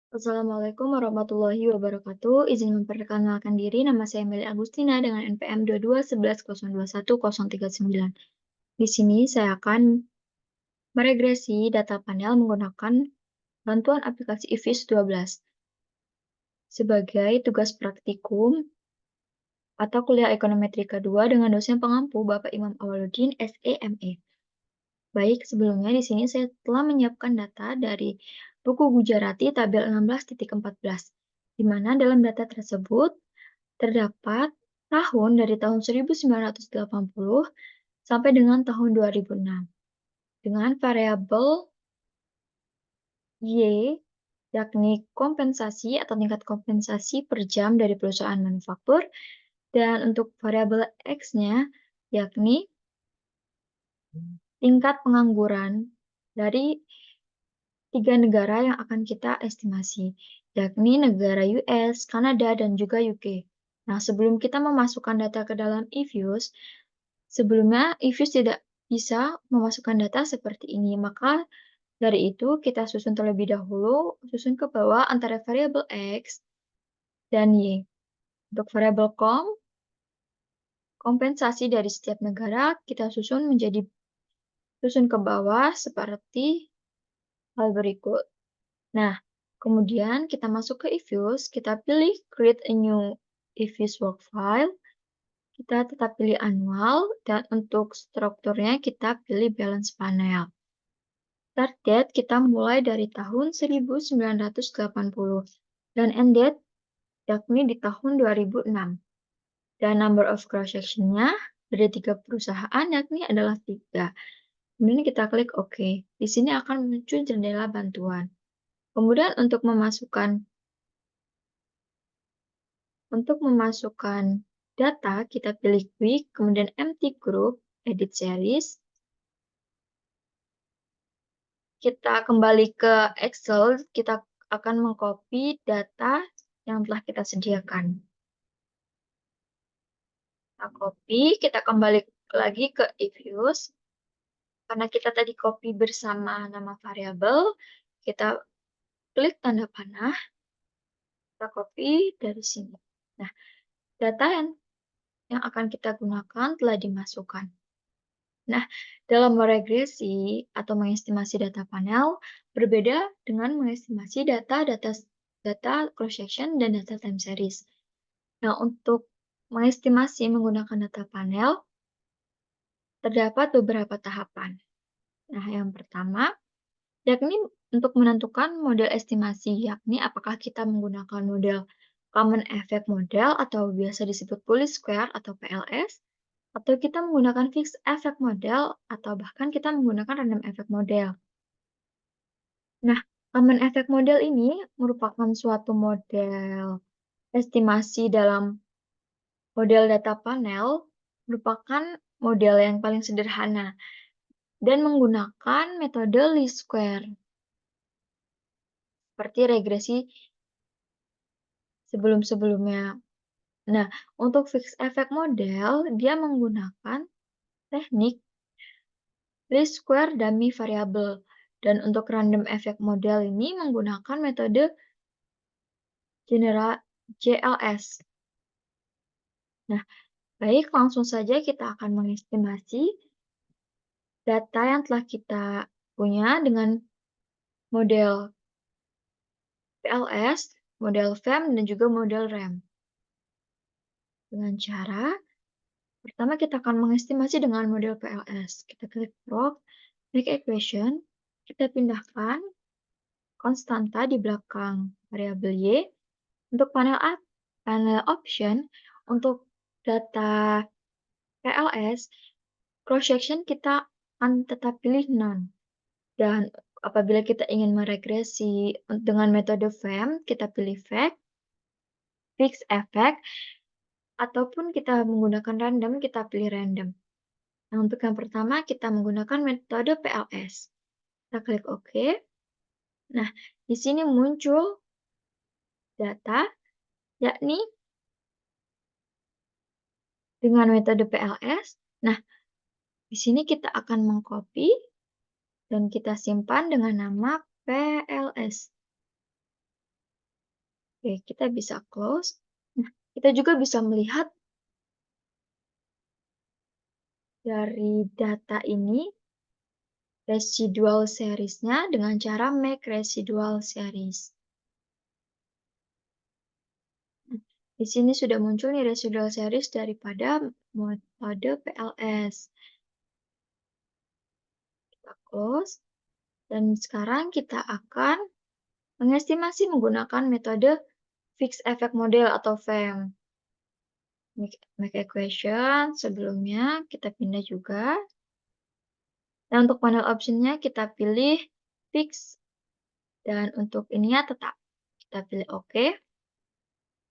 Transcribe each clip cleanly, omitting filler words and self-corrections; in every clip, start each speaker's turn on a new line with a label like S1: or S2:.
S1: Assalamualaikum warahmatullahi wabarakatuh. Izin memperkenalkan diri, nama saya Meli Agustina dengan NPM 2211021039. Di sini saya akan meregresi data panel menggunakan bantuan aplikasi IFIS 12 sebagai tugas praktikum atau kuliah ekonometri kedua dengan dosen pengampu Bapak Imam Awaludin, SEME. Baik, sebelumnya di sini saya telah menyiapkan data dari buku Gujarati tabel 16.14, di mana dalam data tersebut terdapat tahun dari tahun 1980 sampai dengan tahun 2006, dengan variabel Y, yakni kompensasi atau tingkat kompensasi per jam dari perusahaan manufaktur, dan untuk variabel X-nya, yakni tingkat pengangguran dari tiga negara yang akan kita estimasi, yakni negara US, Kanada, dan juga UK. Nah, sebelum kita memasukkan data ke dalam eViews, sebelumnya eViews tidak bisa memasukkan data seperti ini, maka dari itu kita susun terlebih dahulu, susun ke bawah antara variabel X dan Y. Untuk variabel kompensasi dari setiap negara, kita susun ke bawah seperti hal berikut. Nah, kemudian kita masuk ke eViews, kita pilih create a new eViews work file, kita tetap pilih annual, dan untuk strukturnya kita pilih balance panel. Start date kita mulai dari tahun 1980 dan end date yakni di tahun 2006. Dan number of cross section-nya dari 3 perusahaan yakni adalah 3. Kemudian kita klik OK. Di sini akan muncul jendela bantuan. Kemudian untuk memasukkan data, kita pilih quick, kemudian empty group, edit series. Kita kembali ke Excel, kita akan mengcopy data yang telah kita sediakan. Kita copy, kita kembali lagi ke eViews. Karena kita tadi copy bersama nama variabel, kita klik tanda panah, kita copy dari sini. Nah, data yang akan kita gunakan telah dimasukkan. Nah, dalam meregresi atau mengestimasi data panel, berbeda dengan mengestimasi data cross section dan data time series. Nah, untuk mengestimasi menggunakan data panel, terdapat beberapa tahapan. Nah, yang pertama, yakni untuk menentukan model estimasi, yakni apakah kita menggunakan model Common Effect Model atau biasa disebut Police Square atau PLS, atau kita menggunakan Fixed Effect Model, atau bahkan kita menggunakan Random Effect Model. Nah, Common Effect Model ini merupakan suatu model estimasi dalam model data panel, merupakan model yang paling sederhana, dan menggunakan metode least square, seperti regresi sebelum-sebelumnya. Nah, untuk fixed effect model, dia menggunakan teknik least square dummy variable. Dan untuk random effect model ini menggunakan metode general JLS. Nah, baik, langsung saja kita akan mengestimasi data yang telah kita punya dengan model PLS, model FEM, dan juga model RAM. Dengan cara, pertama kita akan mengestimasi dengan model PLS. Kita klik Prop, make equation, kita pindahkan konstanta di belakang variabel Y. Untuk panel option, untuk data PLS, cross section kita akan tetap pilih none. Dan apabila kita ingin meregresi dengan metode FEM, kita pilih FACT, Fixed Effect, ataupun kita menggunakan random, kita pilih random. Nah, untuk yang pertama, kita menggunakan metode PLS. Kita klik OK. Nah, di sini muncul data, yakni dengan metode PLS. Nah, di sini kita akan mengcopy dan kita simpan dengan nama PLS. Oke, kita bisa close. Nah, kita juga bisa melihat dari data ini residual series-nya dengan cara make residual series. Nah, di sini sudah muncul nih residual series daripada metode PLS. Kita close. Dan sekarang kita akan mengestimasi menggunakan metode fixed effect model atau FEM. Make equation sebelumnya kita pindah juga. Dan untuk panel optionnya kita pilih fix. Dan untuk ininya tetap. Kita pilih OK.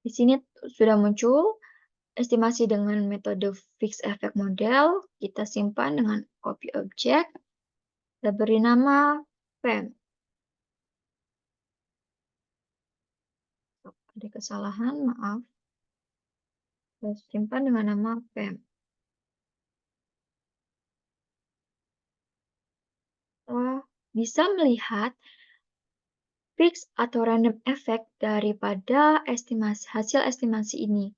S1: Di sini sudah muncul estimasi dengan metode fixed effect model. Kita simpan dengan copy object. Kita beri nama FEM. Ada kesalahan, maaf. Kita simpan dengan nama FEM. Kita bisa melihat fix atau random effect daripada hasil estimasi ini.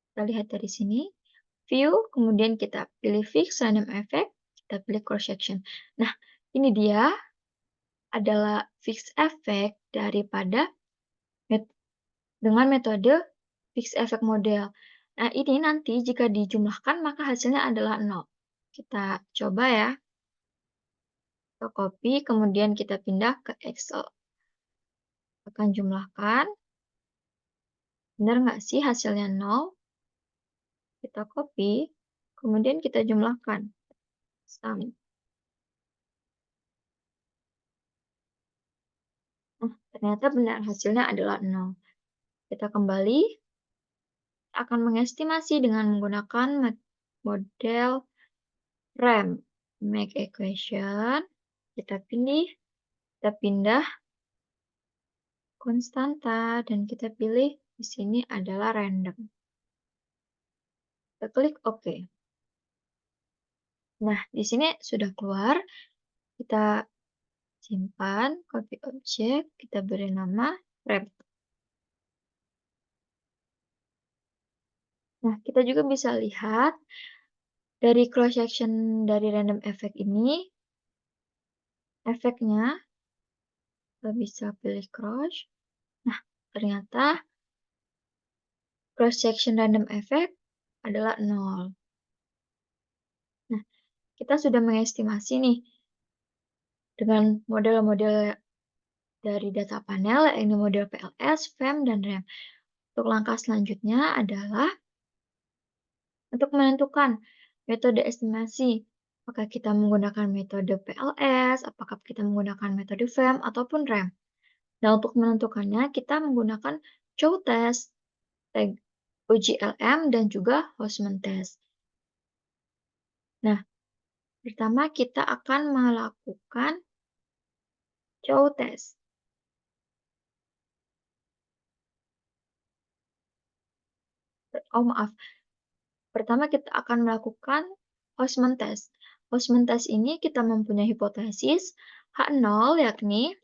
S1: Kita lihat dari sini, view, kemudian kita pilih fix random effect, kita pilih cross section. Nah, ini dia adalah fix effect daripada dengan metode fix effect model. Nah, ini nanti jika dijumlahkan maka hasilnya adalah 0. Kita coba ya. Kita copy, kemudian kita pindah ke Excel. Akan jumlahkan. Benar nggak sih hasilnya 0? Kita copy, kemudian kita jumlahkan. Sum. Nah, ternyata benar hasilnya adalah 0. Kita kembali, akan mengestimasi dengan menggunakan model RAM. Make equation, kita pilih, kita pindah konstanta, dan kita pilih di sini adalah random. Kita klik OK. Nah, di sini sudah keluar. Kita simpan, copy object, kita beri nama RAM. Nah, kita juga bisa lihat dari cross section dari random effect ini, efeknya kita bisa pilih cross. Nah, ternyata cross section random effect adalah 0. Nah, kita sudah mengestimasi nih dengan model-model dari data panel, yaitu model PLS, FEM, dan RAM. Untuk langkah selanjutnya adalah untuk menentukan metode estimasi. Apakah kita menggunakan metode PLS, apakah kita menggunakan metode FEM, ataupun RAM. Nah, untuk menentukannya, kita menggunakan chow test, uji LM, dan juga Hostman test. Nah, pertama kita akan melakukan chow test. Oh, maaf. Pertama kita akan melakukan Hostman test. Hostman test ini kita mempunyai hipotesis H0, yakni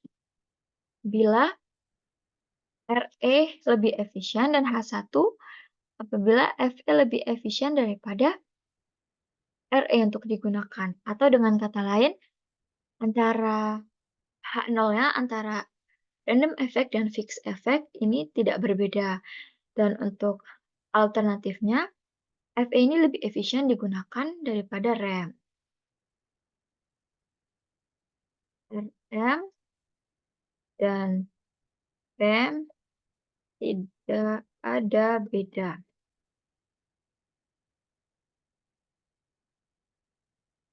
S1: bila RE lebih efisien dan H1 apabila FE lebih efisien daripada RE untuk digunakan. Atau dengan kata lain, antara H0-nya antara random effect dan fixed effect ini tidak berbeda. Dan untuk alternatifnya, FE ini lebih efisien digunakan daripada RAM. RAM dan RAM tidak ada beda.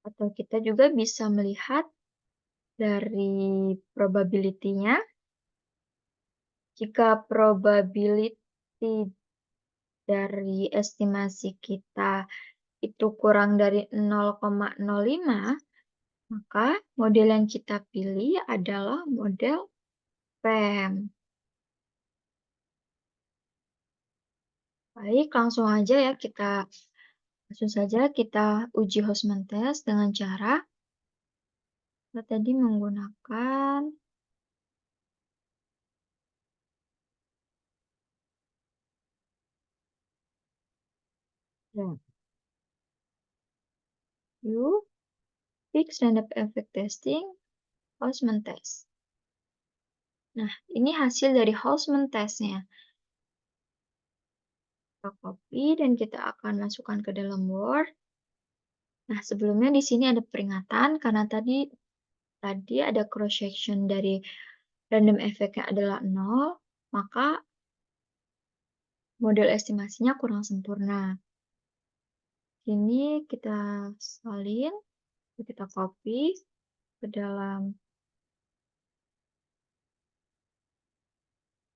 S1: Atau kita juga bisa melihat dari probability-nya. Jika probability dari estimasi kita itu kurang dari 0,05, maka model yang kita pilih adalah model FEM. Baik, langsung saja kita uji Hostman test dengan cara kita tadi menggunakan Ya. View, fix random effect testing, Houseman test. Nah, ini hasil dari Houseman testnya. Kita copy dan kita akan masukkan ke dalam Word. Nah, sebelumnya di sini ada peringatan karena tadi ada cross section dari random effect-nya adalah 0, maka model estimasinya kurang sempurna. Ini kita salin, kita copy ke dalam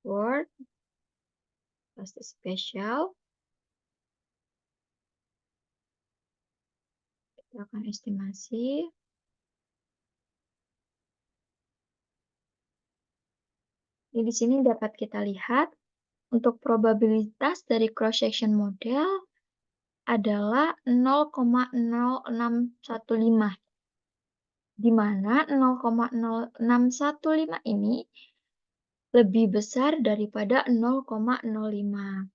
S1: Word, paste spesial. Kita akan estimasi. Ini di sini dapat kita lihat untuk probabilitas dari cross section model adalah 0,0615, di mana 0,0615 ini lebih besar daripada 0,05.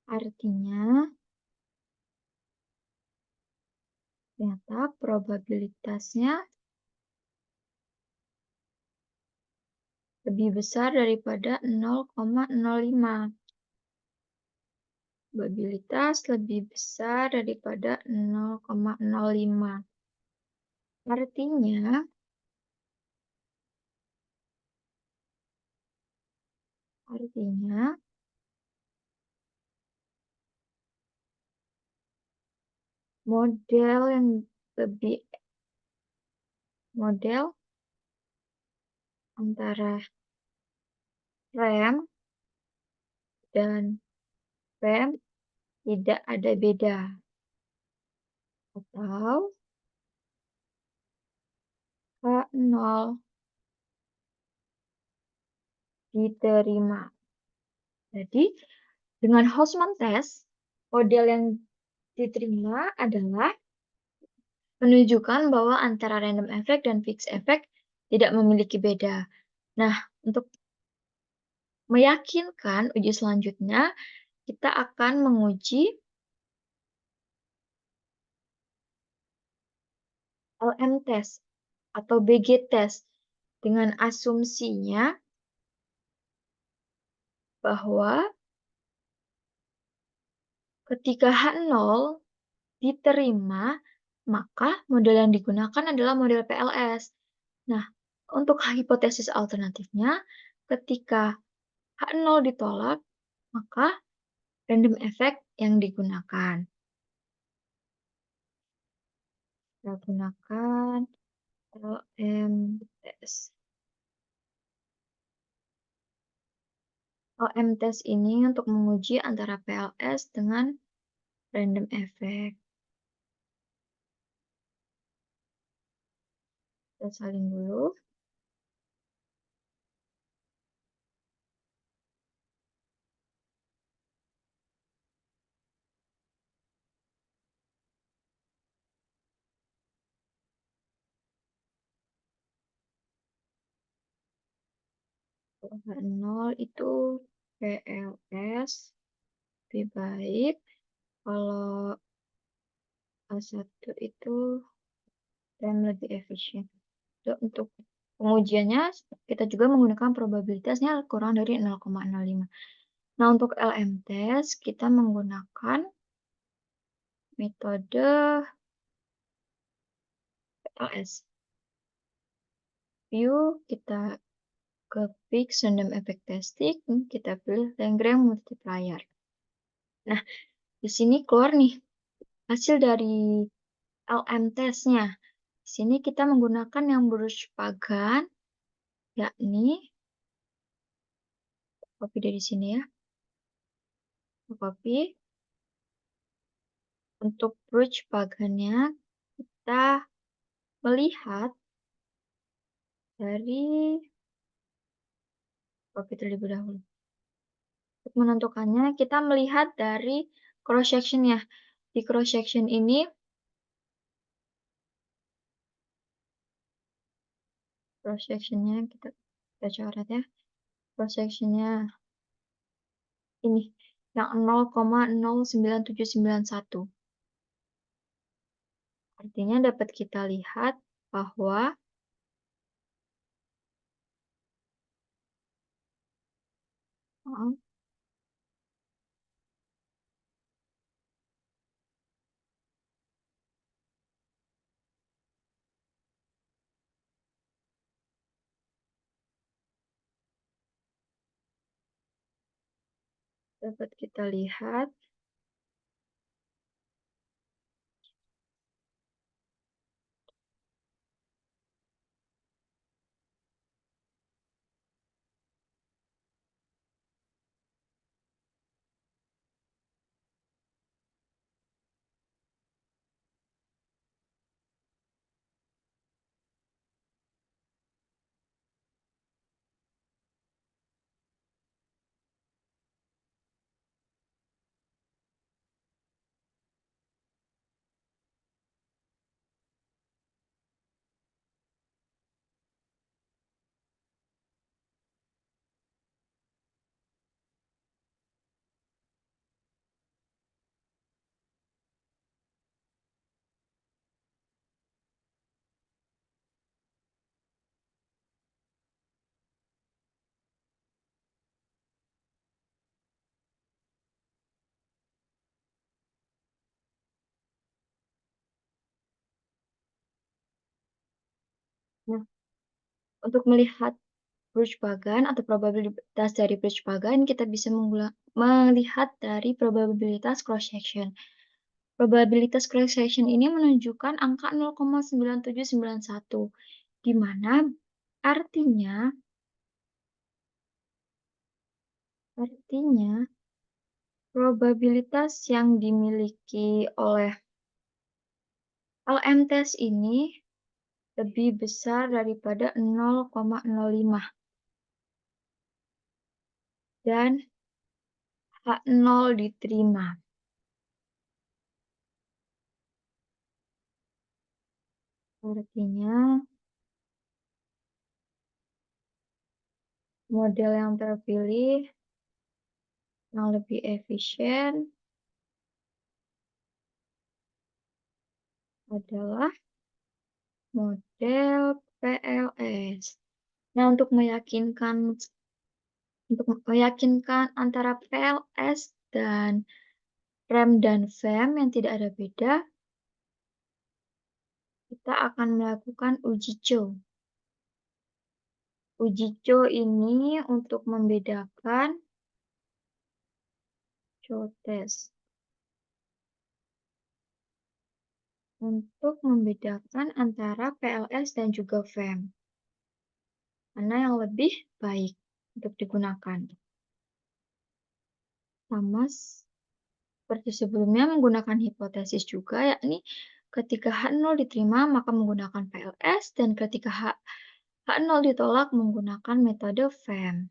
S1: Artinya, ternyata probabilitasnya lebih besar daripada 0,05. Probabilitas lebih besar daripada 0,05. Artinya model antara RAM dan RAM tidak ada beda, atau H0 diterima. Jadi, dengan Houseman test, model yang diterima adalah menunjukkan bahwa antara random effect dan fixed effect tidak memiliki beda. Nah, untuk meyakinkan uji selanjutnya, kita akan menguji LM test atau BG test dengan asumsinya bahwa ketika H0 diterima, maka model yang digunakan adalah model PLS. Nah, untuk hipotesis alternatifnya, ketika H0 ditolak, maka random effect yang digunakan. Kita gunakan LM test. LM test ini untuk menguji antara PLS dengan random effect. Kita salin dulu. H0 itu PLS lebih baik. Kalau A1 itu RAM lebih efisien. Untuk pengujiannya, kita juga menggunakan probabilitasnya kurang dari 0,05. Nah, untuk LM test, kita menggunakan metode PLS. View, kita ke Fix Random Effect Testing, kita pilih Lagrange Multiplier. Nah, di sini keluar nih hasil dari LM testnya. Di sini kita menggunakan yang Bruch-Pagan, yakni, copy dari sini ya, copy. Untuk Bruch-Pagannya, kita melihat dari, copy terlebih dahulu. Untuk menentukannya, kita melihat dari cross-section-nya. Di cross-section ini, cross-section-nya kita coret ya. Cross-section-nya ini. yang 0,09791. Artinya dapat kita lihat bahwa dapat kita lihat nah, untuk melihat Birch-Pagan atau probabilitas dari Birch-Pagan, kita bisa melihat dari probabilitas cross-section. Probabilitas cross-section ini menunjukkan angka 0,9791, di mana artinya probabilitas yang dimiliki oleh LM-test ini lebih besar daripada 0,05 dan H0 diterima. Artinya model yang terpilih yang lebih efisien adalah model PLS. Nah, untuk meyakinkan antara PLS dan rem dan VEM yang tidak ada beda, kita akan melakukan uji Chow. Uji Chow ini untuk membedakan Chow test. Untuk membedakan antara PLS dan juga VEM. Mana yang lebih baik untuk digunakan. Sama seperti sebelumnya menggunakan hipotesis juga, yakni ketika H0 diterima maka menggunakan PLS, dan ketika H0 ditolak menggunakan metode VEM.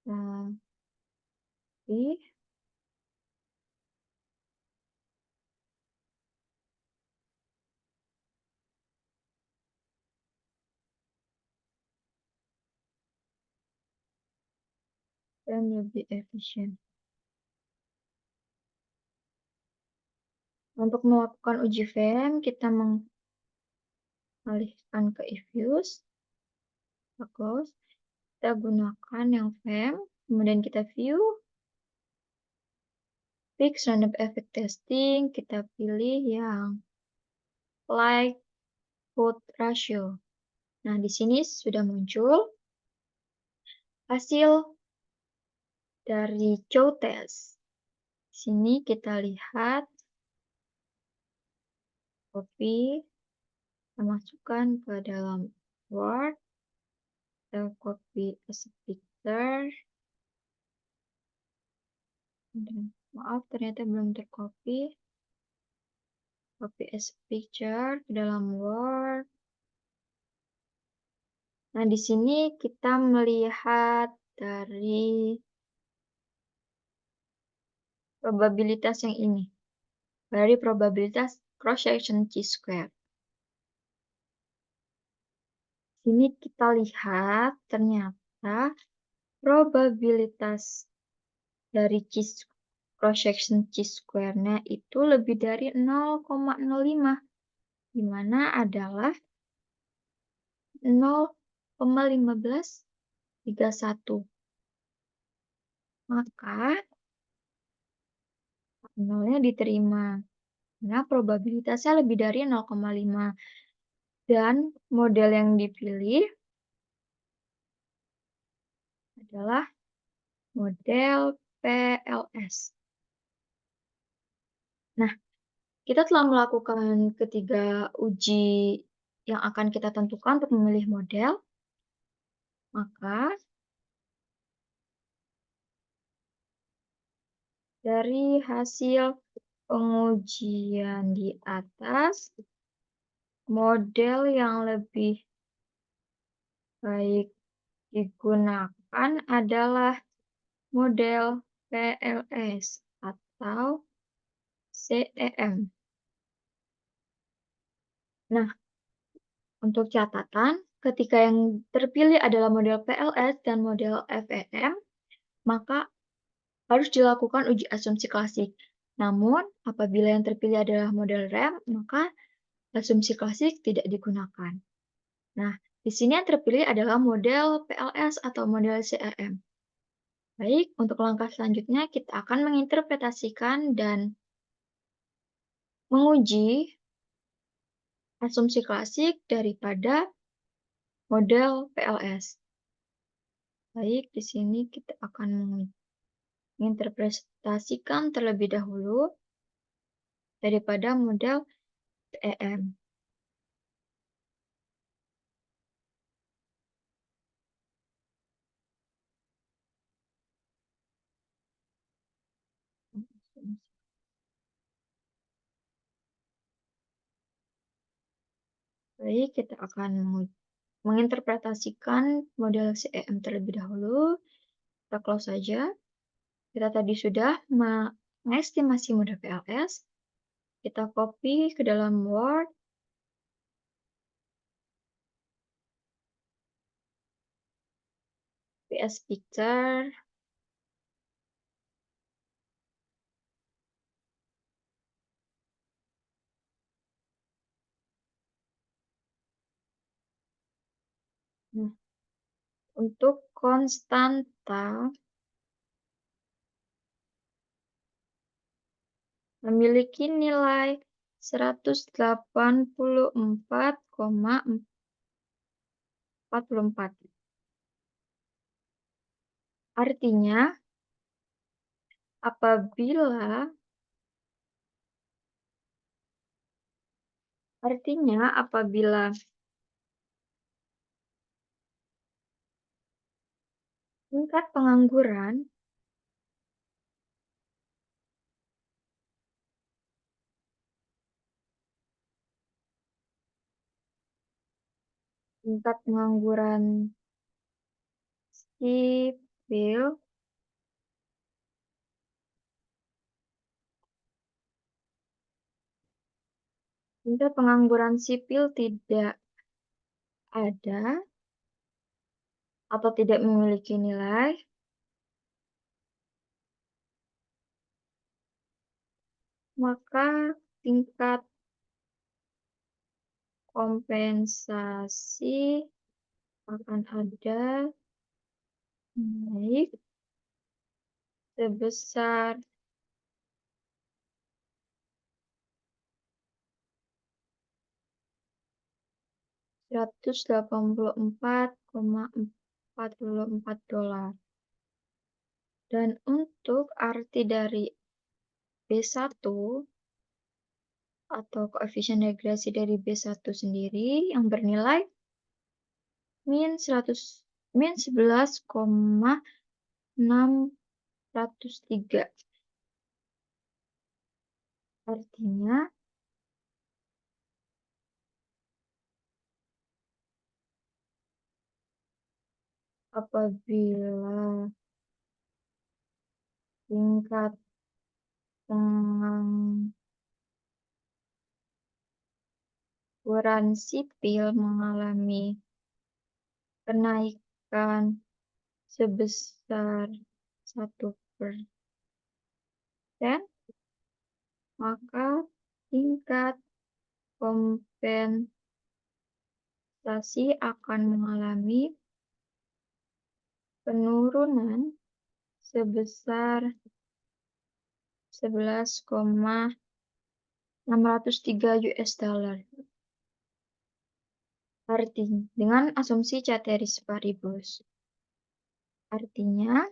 S1: Tapi VEM lebih efisien. Untuk melakukan uji VEM, kita mengalihkan ke eFuse. Bagus. Kita gunakan yang VEM, kemudian kita view. Fix random effect testing, kita pilih yang likelihood ratio. Nah, di sini sudah muncul hasil dari Chow test. Di sini kita lihat, copy, kita masukkan ke dalam Word, kita copy as a picture. Maaf, ternyata belum tercopy. Copy as a picture ke dalam Word. Nah, di sini kita melihat dari probabilitas yang ini, dari probabilitas cross-section chi-square. Sini kita lihat ternyata probabilitas dari cross section chi-square-nya itu lebih dari 0,05, di mana adalah 0,1531. Maka nolnya diterima. Nah, probabilitasnya lebih dari 0,5. Dan model yang dipilih adalah model PLS. Nah, kita telah melakukan ketiga uji yang akan kita tentukan untuk memilih model. Maka, dari hasil pengujian di atas, model yang lebih baik digunakan adalah model PLS atau CEM. Nah, untuk catatan, ketika yang terpilih adalah model PLS dan model FEM, maka harus dilakukan uji asumsi klasik. Namun, apabila yang terpilih adalah model REM, maka asumsi klasik tidak digunakan. Nah, di sini yang terpilih adalah model PLS atau model CEM. Baik, untuk langkah selanjutnya kita akan menginterpretasikan dan menguji asumsi klasik daripada model PLS. Baik, di sini kita akan menginterpretasikan terlebih dahulu daripada model CEM. Baik, kita akan menginterpretasikan model CEM terlebih dahulu. Kita close saja. Kita tadi sudah mengestimasi model PLS. Kita copy ke dalam Word. PS Picture. Nah, untuk konstanta memiliki nilai 184,44. Artinya, apabila tingkat pengangguran sipil tidak ada atau tidak memiliki nilai, maka tingkat kompensasi akan ada naik sebesar 184,44 dolar. Dan untuk arti dari B1 atau koefisien regresi dari B1 sendiri yang bernilai min 11,603. Artinya, apabila tingkat pengangguran sipil mengalami kenaikan sebesar 1%, maka tingkat kompensasi akan mengalami penurunan sebesar 11,603 US dollar. Artinya, dengan asumsi ceteris paribus. Artinya,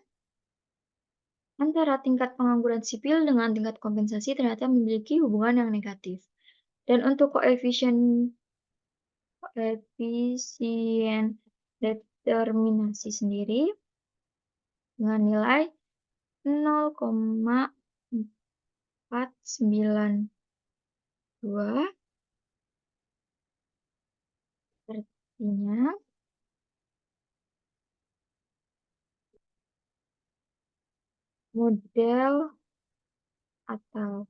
S1: antara tingkat pengangguran sipil dengan tingkat kompensasi ternyata memiliki hubungan yang negatif. Dan untuk koefisien determinasi sendiri dengan nilai 0,492, artinya model atau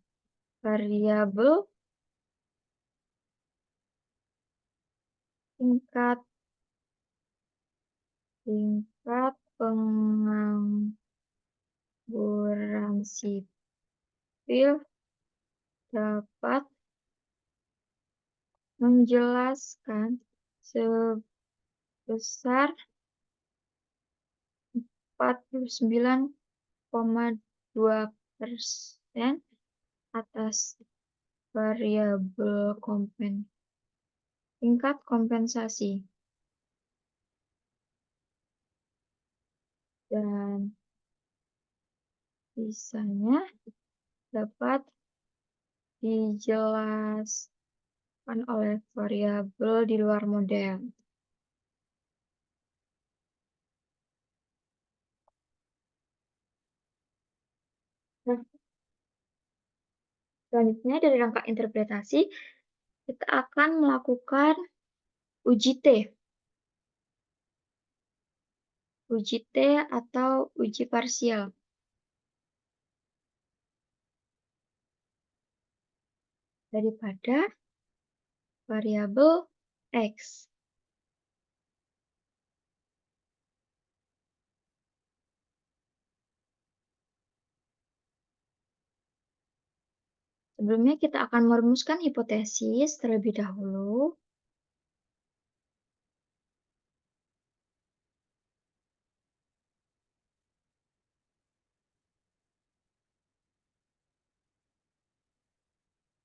S1: variabel tingkat pengangguran sipil dapat menjelaskan sebesar 49,2% atas variabel tingkat kompensasi. Dan sisanya dapat dijelaskan oleh variabel di luar model. Nah, selanjutnya dari rangka interpretasi, kita akan melakukan uji T. Uji T atau uji parsial. Daripada variabel X. Sebelumnya kita akan merumuskan hipotesis terlebih dahulu.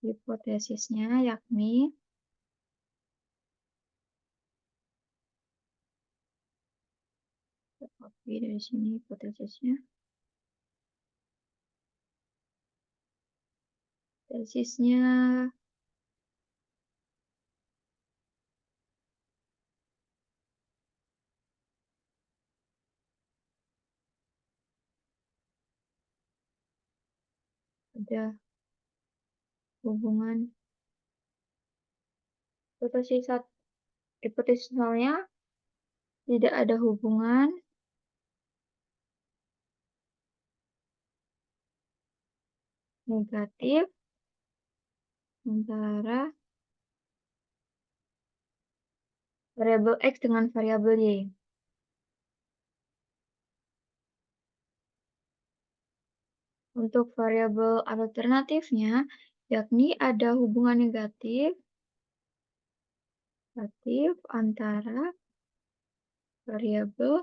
S1: Hipotesisnya yakni copy dari sini hipotesisnya. Hipotesisnya ada hubungan hipotesis nolnya tidak ada hubungan negatif antara variabel X dengan variabel Y. Untuk variabel alternatifnya, yakni ada hubungan negatif antara variabel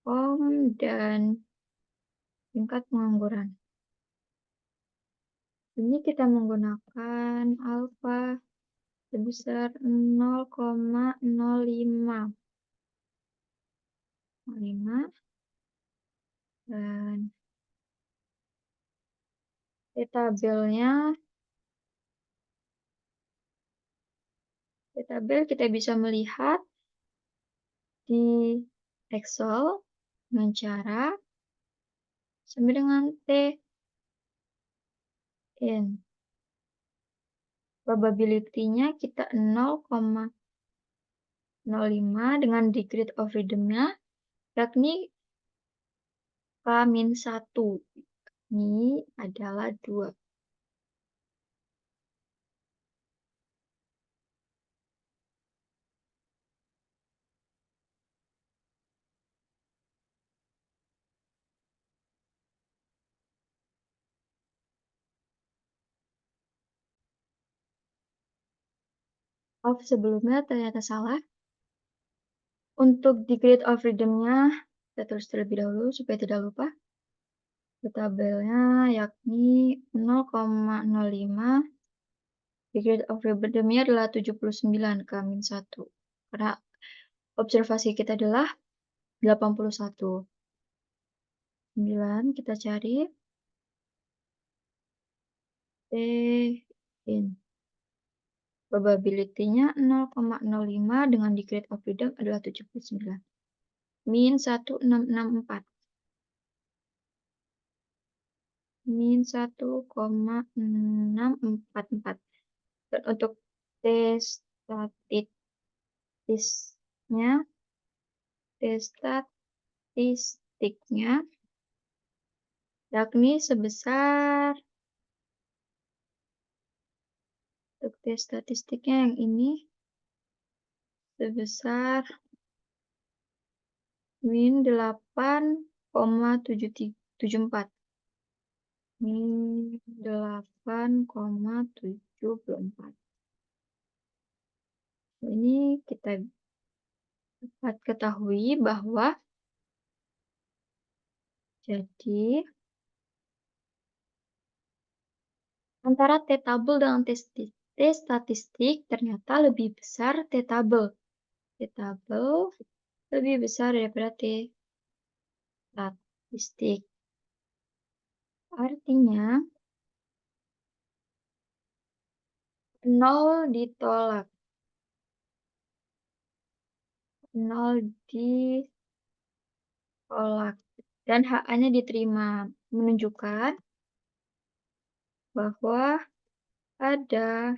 S1: kom dan tingkat pengangguran. Ini kita menggunakan alfa sebesar 0,05 dan di tabel kita bisa melihat di Excel dengan cara sama dengan T in. Probability-nya kita 0,05 dengan degree of freedom-nya yakni K-1. Ini adalah 2. of sebelumnya ternyata salah. Untuk degree of freedom-nya, kita tulis terlebih dahulu supaya tidak lupa. Tabelnya yakni 0,05. Degree of freedom-nya adalah 79 K min 1. Karena observasi kita adalah 81. 9 kita cari. T in. Probability-nya 0,05 dengan degree of freedom adalah 79. Min 1664. Min 1,644. Dan untuk T statistiknya yakni sebesar, untuk T statistiknya yang ini sebesar min 8,74. Min 8,74. Ini kita dapat ketahui bahwa jadi antara T-tabel dengan T-statistik ternyata lebih besar T-tabel. T-tabel lebih besar daripada T-statistik. Artinya 0 ditolak. 0 ditolak. Dan HA-nya diterima. Menunjukkan bahwa ada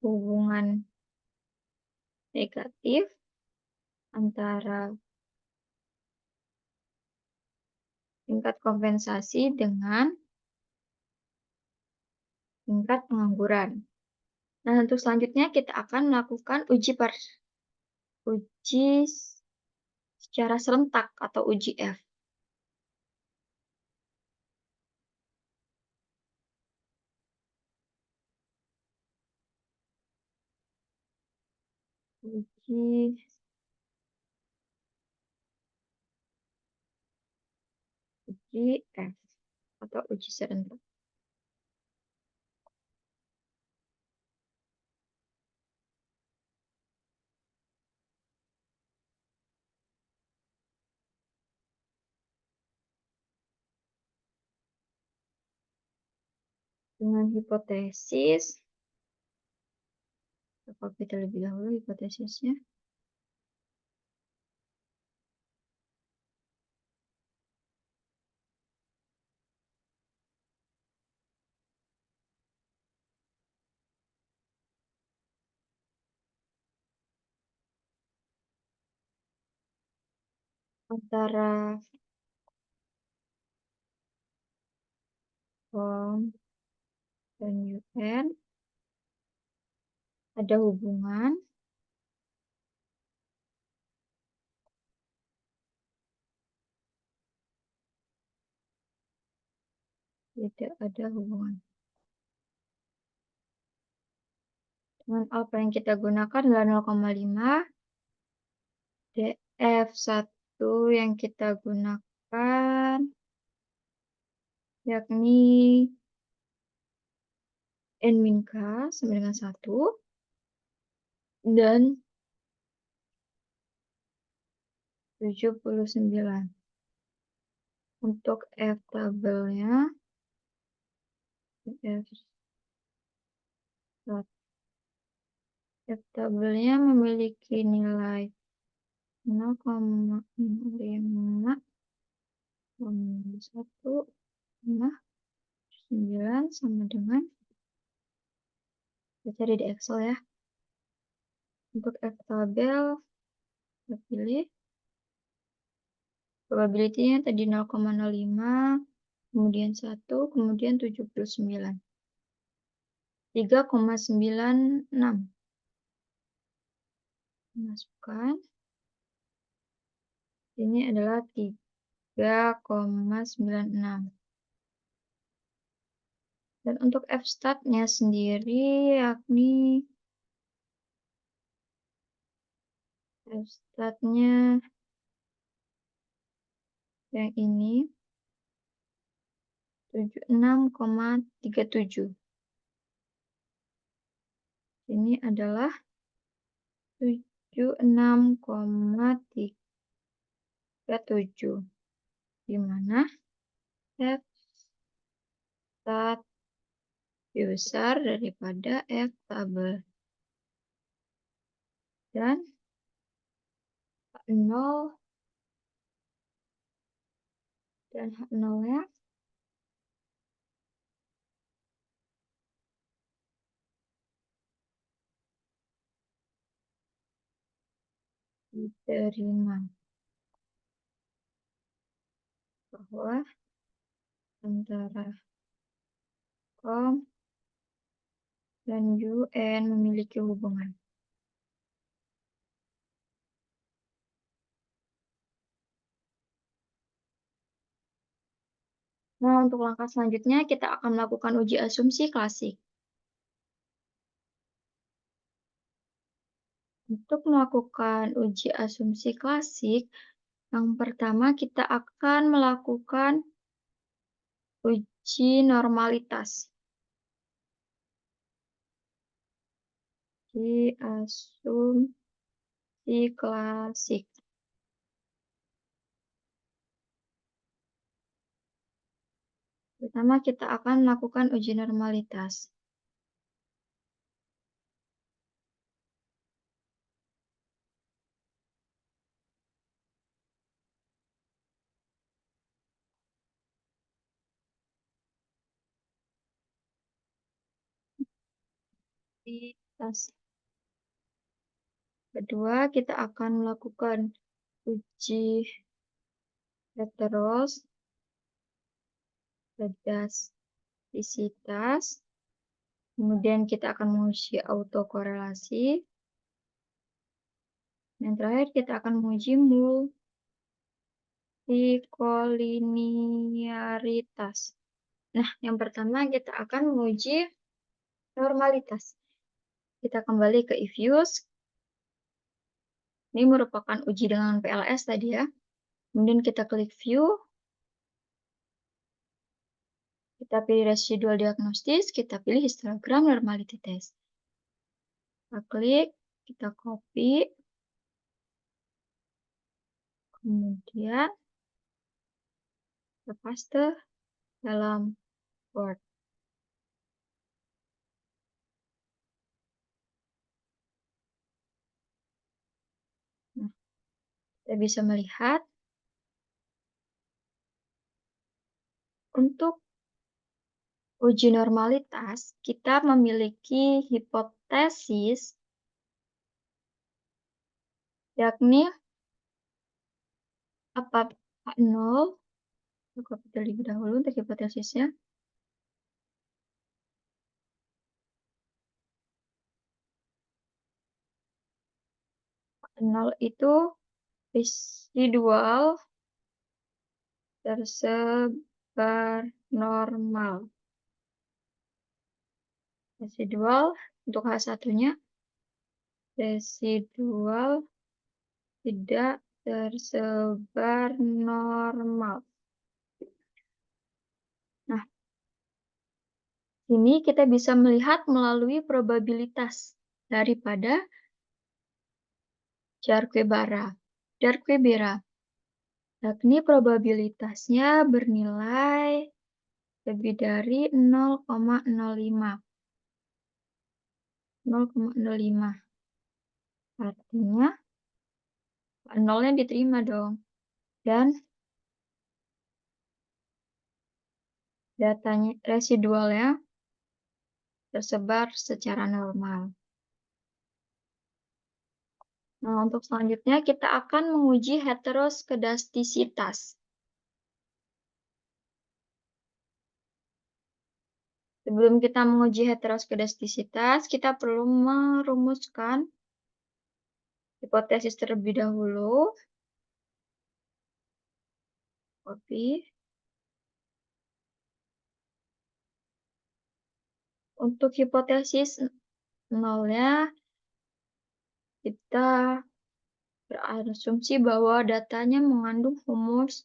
S1: hubungan negatif antara tingkat kompensasi dengan tingkat pengangguran. Nah, untuk selanjutnya kita akan melakukan uji secara serentak atau uji F. Uji F atau uji serentak. Dengan hipotesis, kita copy terlebih dahulu hipotesisnya. Antara form dan UN ada hubungan tidak ada hubungan. Dengan apa yang kita gunakan adalah 0,5. DF1 yang kita gunakan yakni N min K sama dengan 1. Dan 79. Untuk F tabelnya, F tabelnya memiliki nilai 0,5, 1,9 sama dengan, kita cari di Excel ya. Untuk F tabel, kita pilih probability-nya tadi 0,05, kemudian 1, kemudian 79. 3,96. Masukkan. Ini adalah 3,96. Dan untuk F-stat-nya sendiri yakni F-statnya yang ini 76,37. Ini adalah 76,37, di mana F-stat lebih besar daripada F-tabel. Dan H0 dan H0-nya diterima bahwa antara COM dan UN memiliki hubungan. Nah, untuk langkah selanjutnya kita akan melakukan uji asumsi klasik. Untuk melakukan uji asumsi klasik, yang pertama kita akan melakukan uji normalitas. Uji asumsi klasik. Pertama, kita akan melakukan uji normalitas. Kedua, kita akan melakukan uji heteros, pedastisitas. Kemudian kita akan menguji autokorelasi. Yang terakhir, kita akan menguji multikoliniaritas. Nah, yang pertama kita akan menguji normalitas. Kita kembali ke eViews. Ini merupakan uji dengan PLS tadi ya. Kemudian kita klik View. Kita pilih Residual Diagnosis. Kita pilih Histogram Normality Test. Kita klik, kita copy. Kemudian kita paste dalam Word. Nah, kita bisa melihat untuk uji normalitas, kita memiliki hipotesis, yakni apa H0, kita copy terlebih dahulu untuk hipotesisnya. H0 itu residual tersebar normal. Residual untuk H1-nya, residual tidak tersebar normal. Nah, ini kita bisa melihat melalui probabilitas daripada Jarque-Bera, yakni probabilitasnya bernilai lebih dari 0,05. 0,05. Artinya, nolnya diterima dong. Dan datanya residualnya tersebar secara normal. Nah, untuk selanjutnya kita akan menguji heteroskedastisitas. Sebelum kita menguji heteroskedastisitas, kita perlu merumuskan hipotesis terlebih dahulu. Copy. Untuk hipotesis nolnya, kita berasumsi bahwa datanya mengandung humus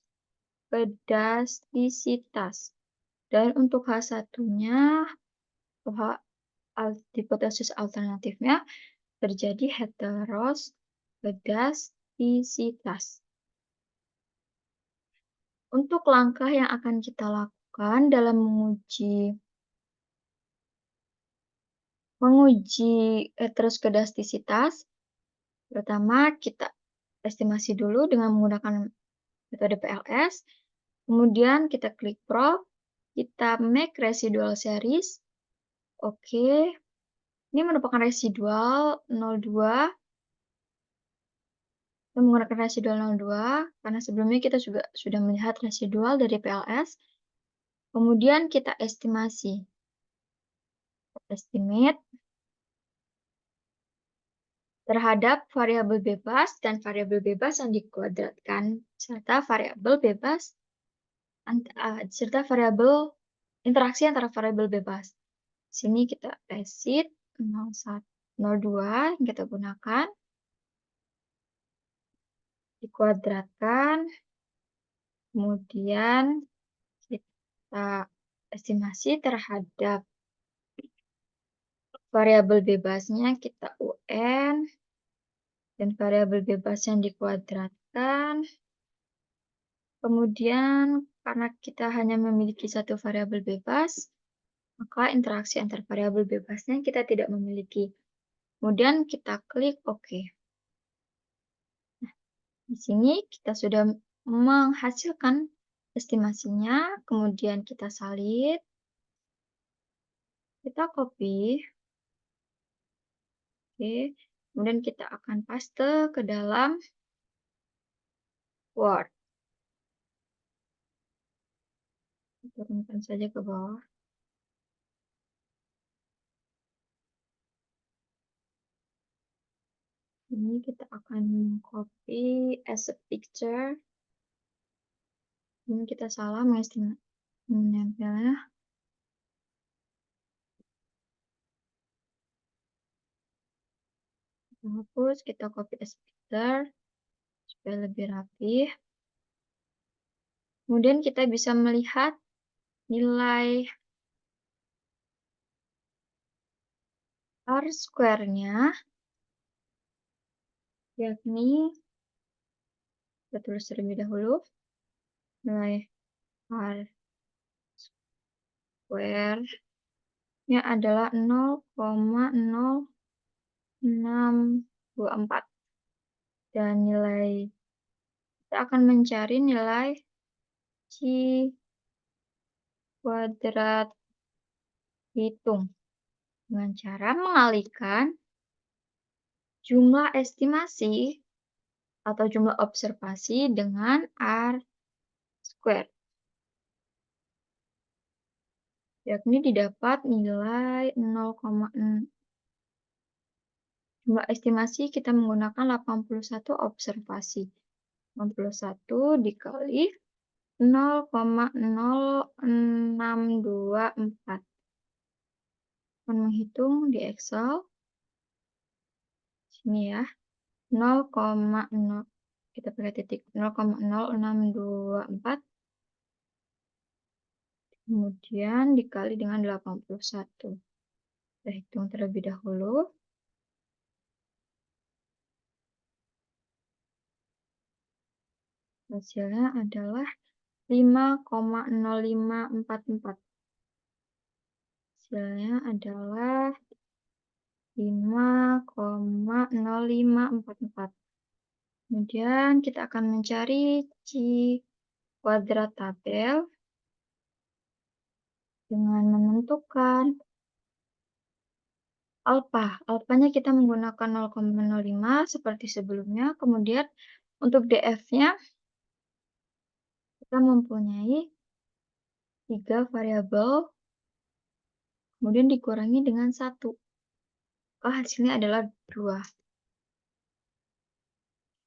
S1: pedastisitas. Dan untuk H1-nya, hipotesis alternatifnya terjadi heteros pedastisitas. Untuk langkah yang akan kita lakukan dalam menguji heteroskedastisitas, pertama kita estimasi dulu dengan menggunakan metode PLS, kemudian kita klik probe, kita make residual series, oke, ini merupakan residual 02, kita menggunakan residual 02, karena sebelumnya kita juga sudah melihat residual dari PLS, kemudian kita estimasi, estimate, terhadap variabel bebas dan variabel bebas yang dikuadratkan serta variabel bebas serta variabel interaksi antara variabel bebas. Sini kita resit 02 yang kita gunakan dikuadratkan, kemudian kita estimasi terhadap variabel bebasnya kita UN dan variabel bebas yang dikuadratkan. Kemudian karena kita hanya memiliki satu variabel bebas, maka interaksi antar variabel bebasnya kita tidak memiliki. Kemudian kita klik OK. Nah, di sini kita sudah menghasilkan estimasinya, kemudian kita salin, kita copy, oke, kemudian kita akan paste ke dalam Word. Turunkan saja ke bawah. Ini kita akan copy as a picture. Ini kita salah menempelnya. Kita hapus, kita copy as picture supaya lebih rapi. Kemudian kita bisa melihat nilai R square-nya, yakni kita tulis terlebih dahulu, nilai R square-nya adalah 0,0624. Dan nilai, kita akan mencari nilai C kuadrat hitung dengan cara mengalihkan jumlah estimasi atau jumlah observasi dengan R square. Yakni didapat nilai 0,6. Jumlah estimasi kita menggunakan 81 observasi. 81 dikali 0,0624. Akan menghitung di Excel. Sini ya. 0,0 kita pakai titik 0,0624. Kemudian dikali dengan 81. Kita hitung terlebih dahulu. Hasilnya adalah 5,0544. Hasilnya adalah 5,0544. Kemudian kita akan mencari C kuadrat tabel dengan menentukan alfa. Alfanya kita menggunakan 0,05 seperti sebelumnya. Kemudian untuk DF-nya kita mempunyai 3 variabel, kemudian dikurangi dengan 1. Maka hasilnya adalah 2.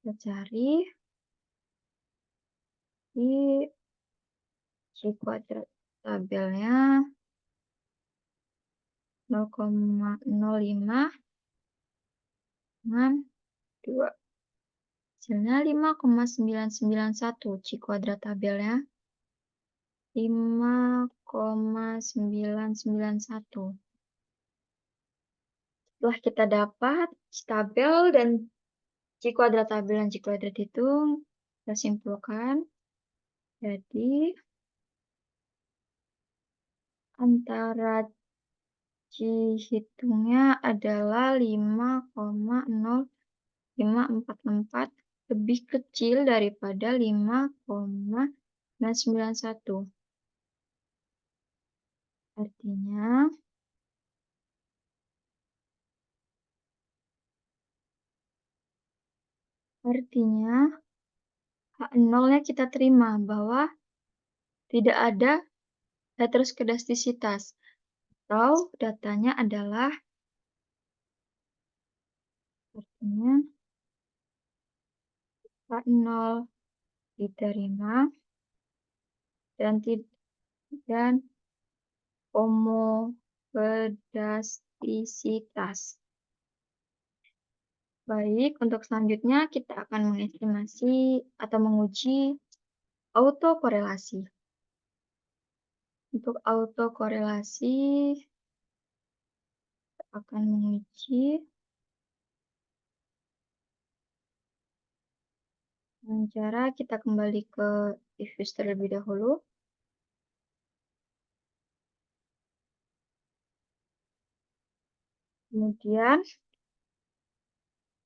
S1: Kita cari di C kuadrat tabelnya 0,05 dengan 2. Hasilnya 5,991. Q kuadrat tabelnya 5,991. Setelah kita dapat tabel dan Q kuadrat tabel dan Q kuadrat hitung, kita simpulkan. Jadi, antara Q hitungnya adalah 5,0544 lebih kecil daripada 5,991. Artinya, H0-nya kita terima bahwa tidak ada heteroskedastisitas, atau datanya adalah, artinya H0 diterima dan homoskedastisitas. Baik, untuk selanjutnya kita akan mengestimasi atau menguji autokorelasi. Untuk autokorelasi, kita akan menguji dengan cara kita kembali ke diffuse terlebih dahulu. Kemudian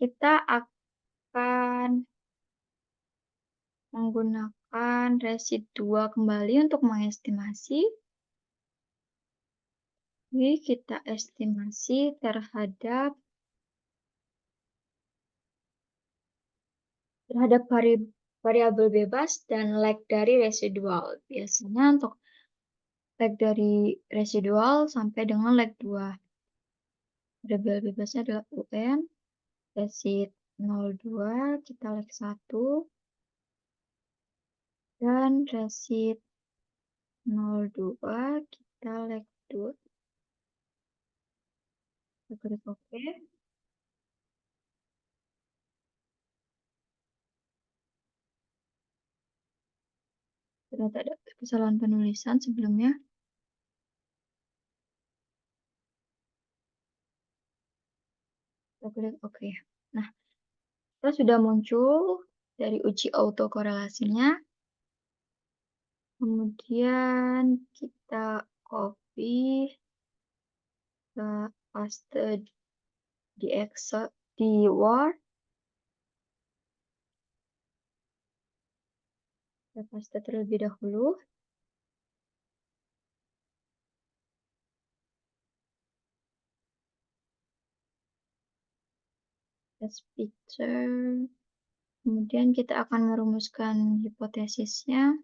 S1: kita akan menggunakan residua kembali untuk mengestimasi. Jadi kita estimasi terhadap variabel bebas dan lag dari residual. Biasanya untuk lag dari residual sampai dengan lag 2. Variabel bebasnya adalah UN, resid 02, kita lag 1, dan resid 02, kita lag 2. Kita klik OK. Ternyata ada kesalahan penulisan sebelumnya. Kita klik OK. Nah, kita sudah muncul dari uji autokorelasinya. Kemudian kita copy, kita paste di Excel, di Word. Kita paste terlebih dahulu. Test picture. Kemudian kita akan merumuskan hipotesisnya.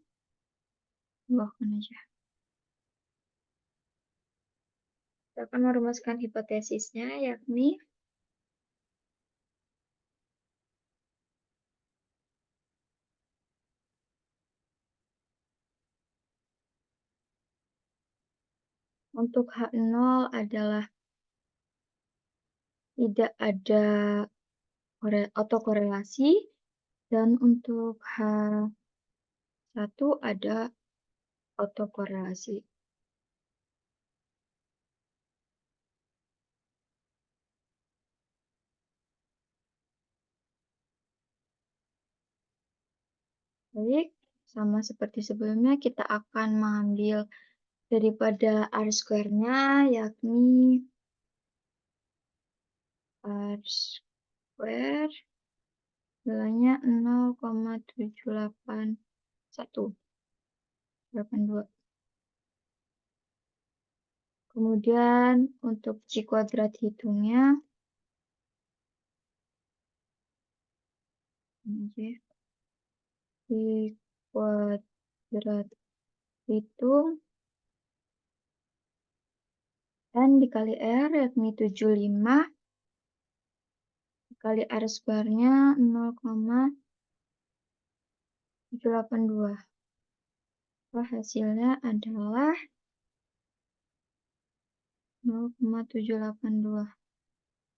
S1: Bahkan aja. Kita akan merumuskan hipotesisnya, yakni untuk H0 adalah tidak ada autokorelasi, dan untuk H1 ada autokorelasi. Baik, sama seperti sebelumnya, kita akan mengambil daripada R-square-nya, yakni R-square nilainya 0,78182. Kemudian untuk Q kuadrat hitungnya, Q kuadrat hitung N dikali R, yakni 75, dikali R square-nya 0,782. Hasilnya adalah 0,782.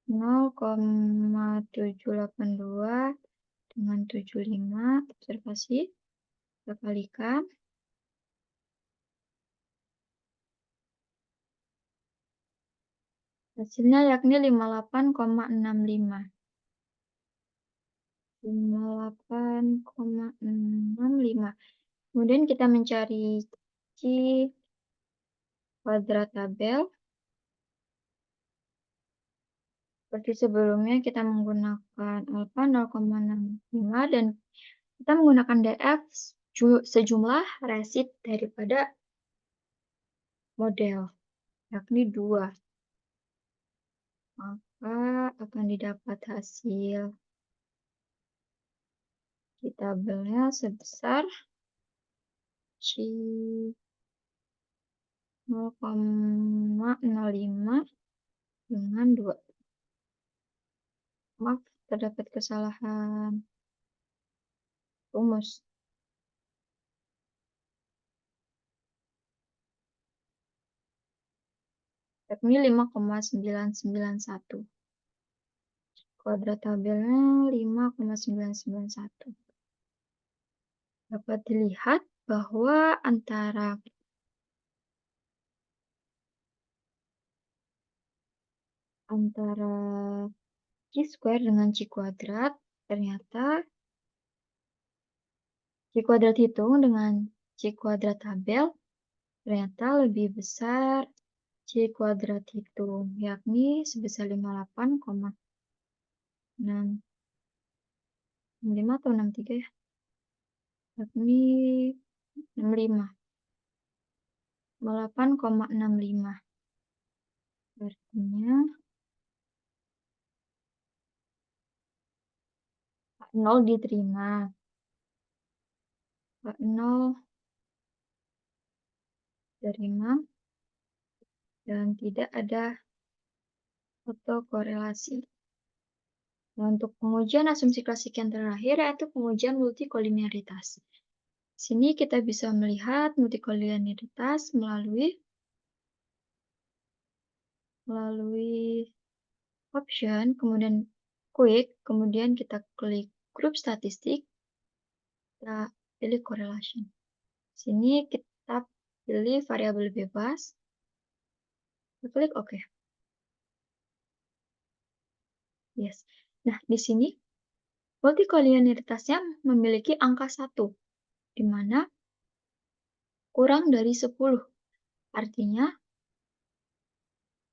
S1: 0,782 dengan 75, observasi, kita kalikan. Hasilnya yakni 58,65. 58,65. Kemudian kita mencari C kuadrat tabel. Seperti sebelumnya kita menggunakan alfa 0,65 dan kita menggunakan df sejumlah resid daripada model, yakni 2. Maka akan didapat hasil di tabelnya sebesar C 0,05 dengan 2. Maaf, terdapat kesalahan rumus. Yakni 5,991. Kuadrat tabelnya 5,991. Dapat dilihat bahwa antara Q square dengan C kuadrat, ternyata C kuadrat hitung dengan C kuadrat tabel, ternyata lebih besar C kuadrat hitung, yakni sebesar 58,65 atau 63 ya, yakni 65. 58,65. Artinya 0 diterima. 0 diterima dan tidak ada autokorelasi. Nah, untuk pengujian asumsi klasik yang terakhir yaitu pengujian multikolinearitas. Sini kita bisa melihat multikolinearitas melalui option, kemudian quick, kemudian kita klik grup statistik, kita pilih correlation. Sini kita pilih variabel bebas, kita klik OK. Yes. Nah, di sini multikolinearitasnya memiliki angka 1, di mana kurang dari 10. Artinya,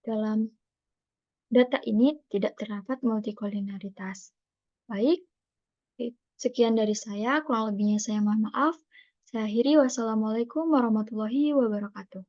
S1: dalam data ini tidak terdapat multikolinearitas. Baik, sekian dari saya. Kurang lebihnya saya mohon maaf. Saya akhiri. Wassalamualaikum warahmatullahi wabarakatuh.